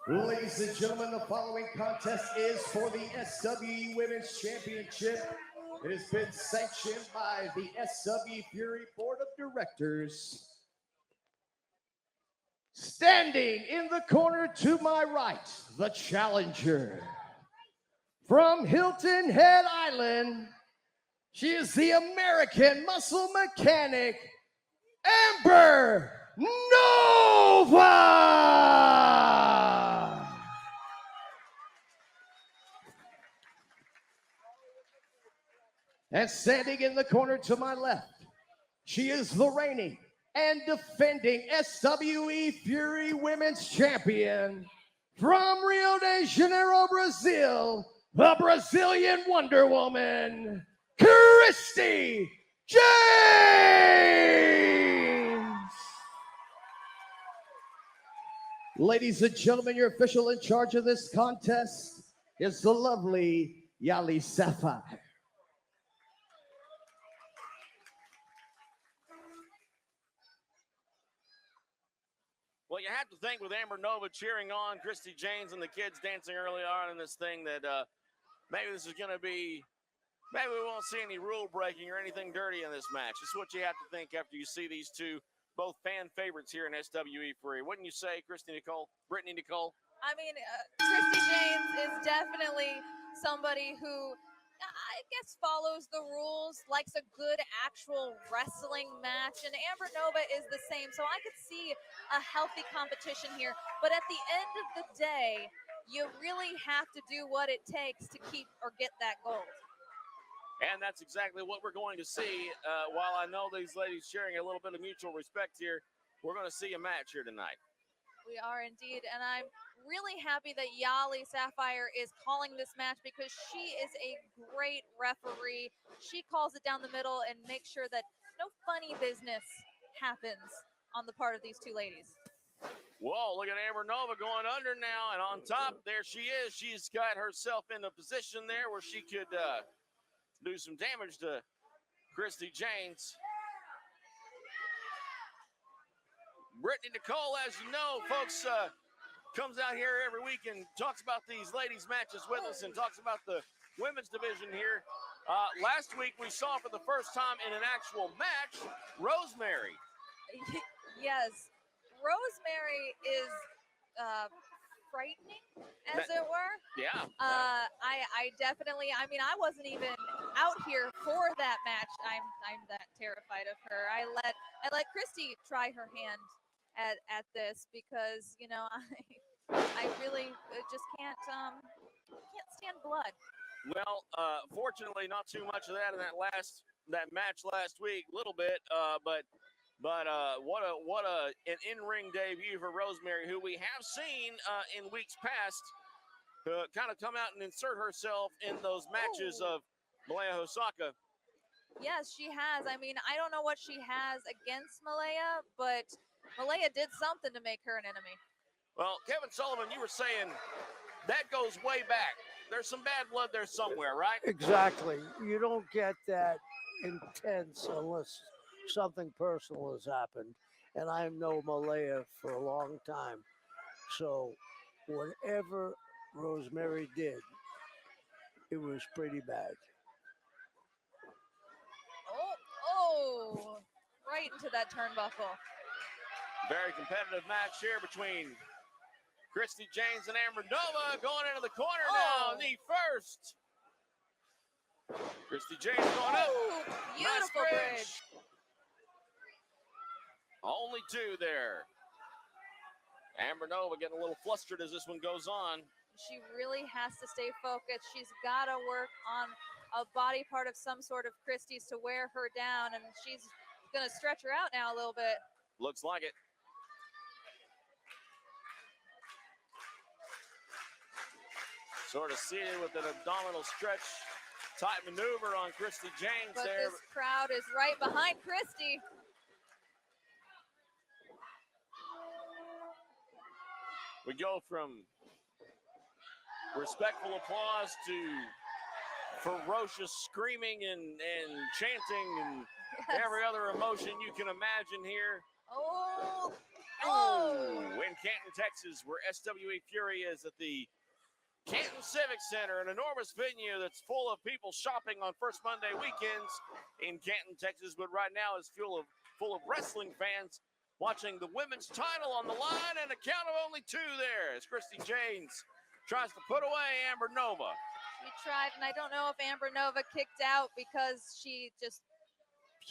Ladies and gentlemen, the following contest is for the SWE Women's Championship. It has been sanctioned by the SW Fury Board of Directors. Standing in the corner to my right, the challenger. From Hilton Head Island, she is the American muscle mechanic, Amber Nova! And standing in the corner to my left, she is the reigning and defending SWE Fury Women's Champion from Rio de Janeiro, Brazil, the Brazilian Wonder Woman, Christi Jaynes! Ladies and gentlemen, your official in charge of this contest is the lovely Yali Sapphire. Well, you have to think with Amber Nova cheering on Christi Jaynes and the kids dancing early on in this thing that maybe this is going to be, maybe we won't see any rule breaking or anything dirty in this match. It's what you have to think after you see these two, both fan favorites here in SWE Free. Wouldn't you say, Brittany Nicole? I mean, Christi Jaynes is definitely somebody who I guess follows the rules, likes a good actual wrestling match, and Amber Nova is the same. So I could see a healthy competition here. But at the end of the day, you really have to do what it takes to keep or get that gold. And that's exactly what we're going to see. While I know these ladies sharing a little bit of mutual respect here, we're going to see a match here tonight. We are indeed, and I'm really happy that Yali Sapphire is calling this match because she is a great referee. She calls it down the middle and makes sure that no funny business happens on the part of these two ladies. Whoa, look at Amber Nova going under now, and on top, there she is. She's got herself in a position there where she could do some damage to Christi Jaynes. Brittany Nicole, as you know, folks, comes out here every week and talks about these ladies' matches with us and talks about the women's division here. Last week, we saw for the first time in an actual match, Rosemary. Yes, Rosemary is frightening, as it were. Yeah. I definitely, I mean, I wasn't even out here for that match. I'm that terrified of her. I let Christi try her hand at this because, you know, I really just can't stand blood. Well, fortunately, not too much of that in that match last week. A little bit, but what an in-ring debut for Rosemary, who we have seen in weeks past kind of come out and insert herself in those matches of Malaya Hosaka. Yes, she has. I mean, I don't know what she has against Malaya, but Malaya did something to make her an enemy. Well, Kevin Sullivan, you were saying that goes way back. There's some bad blood there somewhere, right? Exactly. You don't get that intense unless something personal has happened. And I know Malaya for a long time. So whatever Rosemary did, it was pretty bad. Oh, right into that turnbuckle. Very competitive match here between Christi Jaynes and Amber Nova going into the corner now. Knee first. Christi Jaynes going up. Beautiful bridge. Only two there. Amber Nova getting a little flustered as this one goes on. She really has to stay focused. She's got to work on a body part of some sort of Christi's to wear her down, and she's going to stretch her out now a little bit. Looks like it. Sort of seated with an abdominal stretch type maneuver on Christi Jaynes but there. This crowd is right behind Christi. We go from respectful applause to ferocious screaming and chanting and every other emotion you can imagine here. Oh, Oh. In Canton, Texas, where SWE Fury is at the Canton Civic Center, an enormous venue that's full of people shopping on First Monday weekends in Canton, Texas, but right now is full of wrestling fans watching the women's title on the line, and a count of only 2 there as Christi Jaynes tries to put away Amber Nova. She tried, and I don't know if Amber Nova kicked out because she just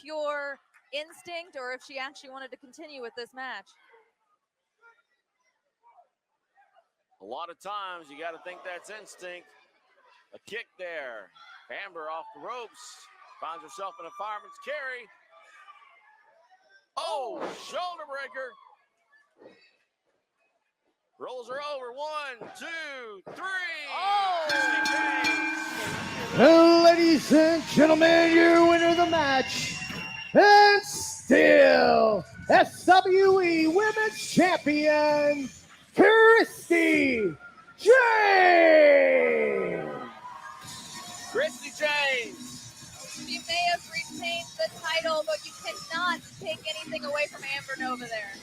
pure instinct or if she actually wanted to continue with this match. A lot of times you got to think that's instinct. A kick there. Amber off the ropes. Finds herself in a fireman's carry. Oh, shoulder breaker. Rolls her over. 1, 2, 3. Oh. Ladies and gentlemen, your winner of the match, and still SWE Women's Champion, Christi Jaynes. Christi Jaynes. She may have retained the title, but you cannot take anything away from Amber Nova there.